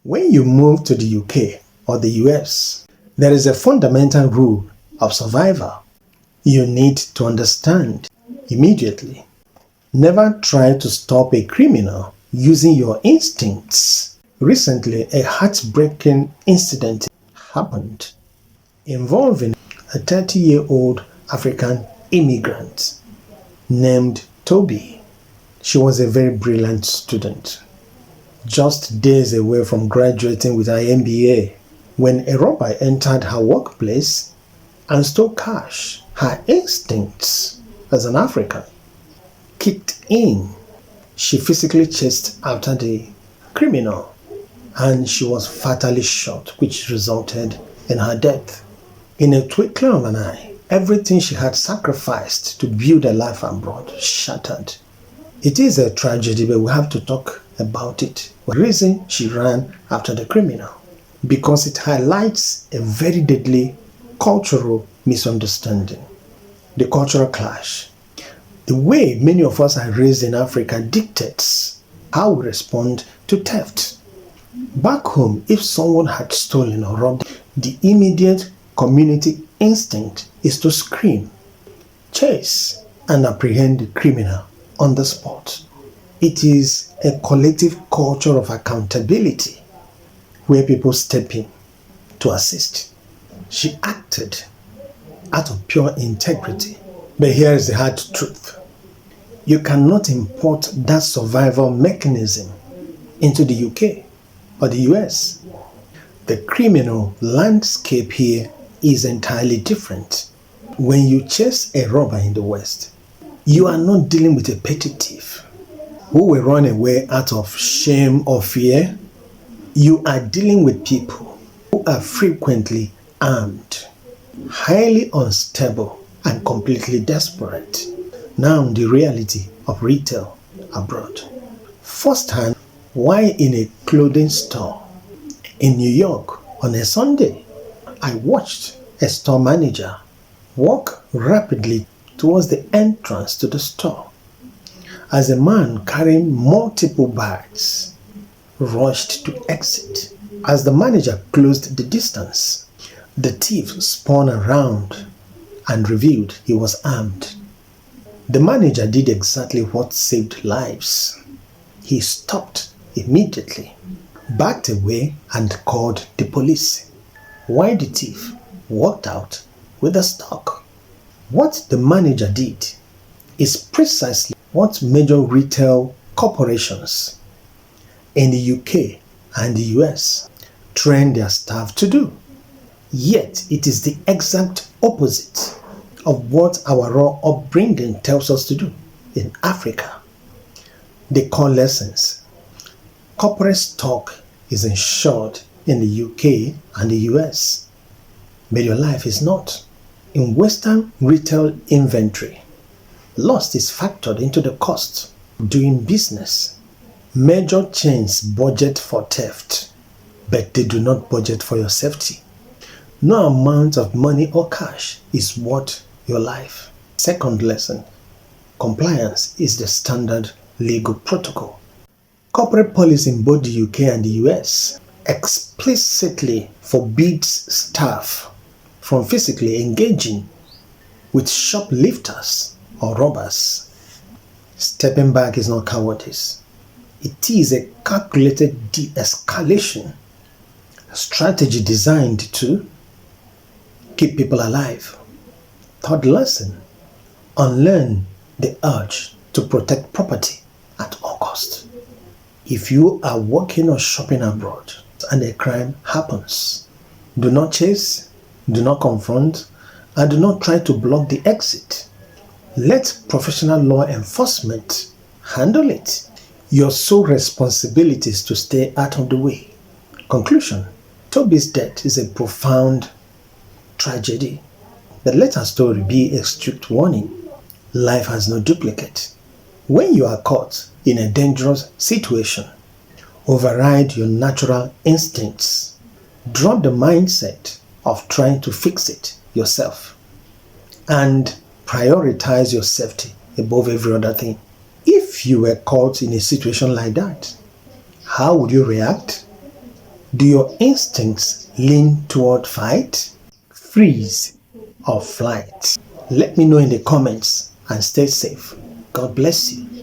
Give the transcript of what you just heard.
When you move to the UK or the US, there is a fundamental rule of survival you need to understand immediately. Never try to stop a criminal using your instincts. Recently, a heartbreaking incident happened involving a 30-year-old African immigrant named Toby. She was a very brilliant student, just days away from graduating with her MBA, when a robber entered her workplace and stole cash. Her instincts as an African kicked in. She physically chased after the criminal and she was fatally shot, which resulted in her death. In a twinkling of an eye, everything she had sacrificed to build a life abroad shattered. It is a tragedy, but we have to talk about it. The reason she ran after the criminal, because it highlights a very deadly cultural misunderstanding, the cultural clash. The way many of us are raised in Africa dictates how we respond to theft. Back home, if someone had stolen or robbed, the immediate community instinct is to scream, chase, and apprehend the criminal on the spot. It is a collective culture of accountability where people step in to assist. She acted out of pure integrity. But here is the hard truth. You cannot import that survival mechanism into the UK or the US. The criminal landscape here is entirely different. When you chase a robber in the West, you are not dealing with a petty thief who will run away out of shame or fear. You are dealing with people who are frequently armed, highly unstable, and completely desperate. Now the reality of retail abroad. Firsthand, while in a clothing store in New York on a Sunday, I watched a store manager walk rapidly towards the entrance to the store as a man carrying multiple bags rushed to exit. As the manager closed the distance, the thief spun around and revealed he was armed. The manager did exactly what saved lives. He stopped immediately, backed away, and called the police, while the thief walked out with the stock. What the manager did is precisely what major retail corporations in the UK and the US train their staff to do. Yet it is the exact opposite of what our raw upbringing tells us to do in Africa. They call lessons. Corporate stock is insured in the UK and the US, but your life is not. In Western retail inventory, loss is factored into the cost of doing business. Major chains budget for theft, but they do not budget for your safety. No amount of money or cash is worth your life. Second lesson, compliance is the standard legal protocol. Corporate policy in both the UK and the US explicitly forbids staff from physically engaging with shoplifters or robbers. Stepping back is not cowardice. It is a calculated de-escalation strategy designed to keep people alive. Third lesson, unlearn the urge to protect property at all costs. If you are working or shopping abroad and a crime happens, do not chase, do not confront, and do not try to block the exit. Let professional law enforcement handle it. Your sole responsibility is to stay out of the way. Conclusion, Toby's death is a profound tragedy, but let our story be a strict warning. Life has no duplicate. When you are caught in a dangerous situation, override your natural instincts. Drop the mindset of trying to fix it yourself and prioritize your safety above every other thing. If you were caught in a situation like that, how would you react? Do your instincts lean toward fight, freeze, or flight? Let me know in the comments and stay safe. God bless you.